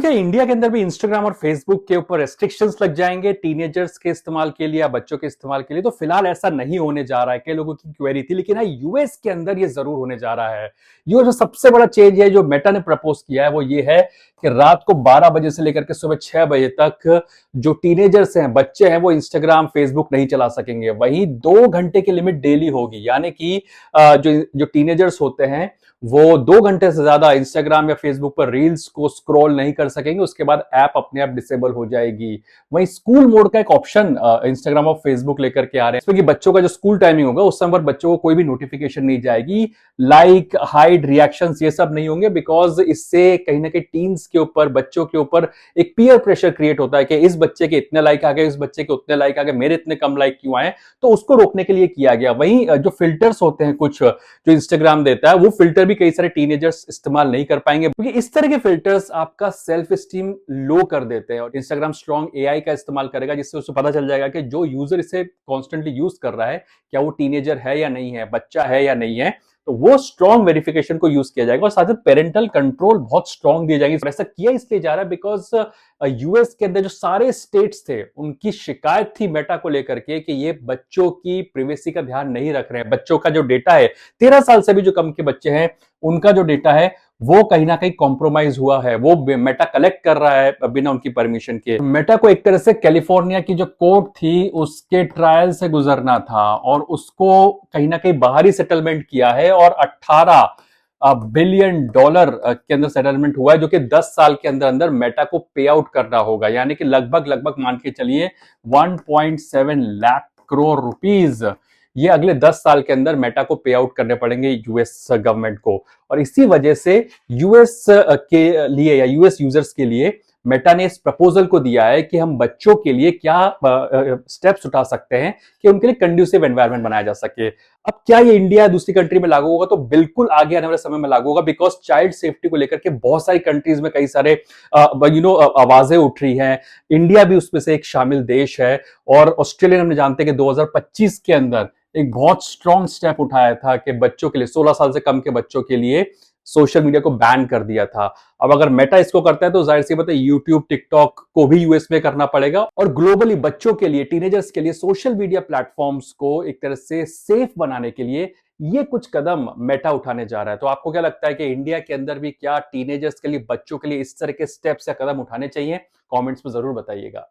क्या इंडिया के अंदर भी इंस्टाग्राम और फेसबुक के ऊपर रेस्ट्रिक्शंस लग जाएंगे टीनेजर्स के इस्तेमाल के लिए या बच्चों के इस्तेमाल के लिए? तो फिलहाल ऐसा नहीं होने जा रहा है, कई लोगों की क्वेरी थी, लेकिन हाँ यूएस के अंदर ये जरूर होने जा रहा है। ये जो सबसे बड़ा चेंज है जो मेटा ने प्रपोज किया है वो ये है कि रात को 12 बजे से लेकर के सुबह 6 बजे तक जो टीनेजर्स हैं, बच्चे हैं, वो इंस्टाग्राम फेसबुक नहीं चला सकेंगे। वहीं 2 घंटे की लिमिट डेली होगी, यानी कि जो जो टीनेजर्स होते हैं वो 2 घंटे से ज्यादा इंस्टाग्राम या फेसबुक पर रील्स को स्क्रॉल नहीं कर सकेंगे। उसके बाद ऐप अपने आप डिसेबल हो जाएगी। वहीं स्कूल मोड का एक ऑप्शन इंस्टाग्राम और फेसबुक लेकर के आ रहे हैं, इसमें कि बच्चों का जो स्कूल टाइमिंग होगा उस समय पर बच्चों को कोई भी नोटिफिकेशन नहीं जाएगी, लाइक हाइड रिएक्शंस ये सब नहीं होंगे। बिकॉज इससे कहीं ना कहीं टीन्स के ऊपर, बच्चों के ऊपर एक पीयर प्रेशर क्रिएट होता है कि इस बच्चे के इतने लाइक आ गए, इस बच्चे के उतने लाइक आ गए, मेरे इतने कम लाइक क्यों आए। तो उसको रोकने के लिए किया गया। वहीं जो फिल्टर्स होते हैं कुछ जो इंस्टाग्राम देता है, वो फिल्टर भी कई सारे टीनेजर्स इस्तेमाल नहीं कर पाएंगे, क्योंकि इस तरह के फिल्टर्स आपका सेल्फ स्टीम लो कर देते हैं। और इंस्टाग्राम स्ट्रॉन्ग एआई का इस्तेमाल करेगा, जिससे उसे पता चल जाएगा कि जो यूजर इसे कॉन्स्टेंटली यूज कर रहा है, क्या वो टीनेजर है या नहीं है, बच्चा है या नहीं है। तो वो स्ट्रॉन्ग वेरिफिकेशन को यूज किया जाएगा और साथ ही पेरेंटल कंट्रोल बहुत स्ट्रॉन्ग दिए जाएंगे। ऐसा किया इसलिए जा रहा है बिकॉज यूएस के अंदर जो सारे स्टेट्स थे उनकी शिकायत थी मेटा को लेकर के कि ये बच्चों की प्राइवेसी का ध्यान नहीं रख रहे हैं। बच्चों का जो डेटा है, 13 साल से भी जो कम के बच्चे हैं उनका जो डेटा है वो कहीं ना कहीं कॉम्प्रोमाइज हुआ है, वो मेटा कलेक्ट कर रहा है बिना उनकी परमिशन के। मेटा को एक तरह से कैलिफोर्निया की जो कोर्ट थी उसके ट्रायल से गुजरना था और उसको कहीं ना कहीं बाहरी सेटलमेंट किया है और 18 बिलियन डॉलर के अंदर सेटलमेंट हुआ है, जो कि 10 साल के अंदर अंदर मेटा को पे आउट करना होगा। यानी कि लगभग लगभग मान के चलिए 1.7 लाख करोड़ रुपीस ये अगले 10 साल के अंदर मेटा को पे आउट करने पड़ेंगे यूएस गवर्नमेंट को। और इसी वजह से यूएस के लिए या यूएस यूजर्स के लिए मेटा ने इस प्रपोजल को दिया है कि हम बच्चों के लिए क्या स्टेप्स उठा सकते हैं कि उनके लिए कंड्यूसिव एनवायरनमेंट बनाया जा सके। अब क्या ये इंडिया या दूसरी कंट्री में लागू होगा? तो बिल्कुल आगे आने वाले समय में लागू होगा, बिकॉज चाइल्ड सेफ्टी को लेकर के बहुत सारी कंट्रीज में कई सारे आवाजें उठ रही हैं। इंडिया भी उसमें से एक शामिल देश है। और ऑस्ट्रेलिया हमने जानते हैं कि 2025 के अंदर एक बहुत स्ट्रॉन्ग स्टेप उठाया था कि बच्चों के लिए, 16 साल से कम के बच्चों के लिए सोशल मीडिया को बैन कर दिया था। अब अगर मेटा इसको करता है तो जाहिर सी बात है यूट्यूब, टिकटॉक को भी यूएस में करना पड़ेगा। और ग्लोबली बच्चों के लिए, टीनेजर्स के लिए सोशल मीडिया प्लेटफॉर्म्स को एक तरह से सेफ बनाने के लिए ये कुछ कदम मेटा उठाने जा रहा है। तो आपको क्या लगता है कि इंडिया के अंदर भी क्या टीनेजर्स के लिए, बच्चों के लिए इस तरह के स्टेप्स या कदम उठाने चाहिए? कमेंट्स में जरूर बताइएगा।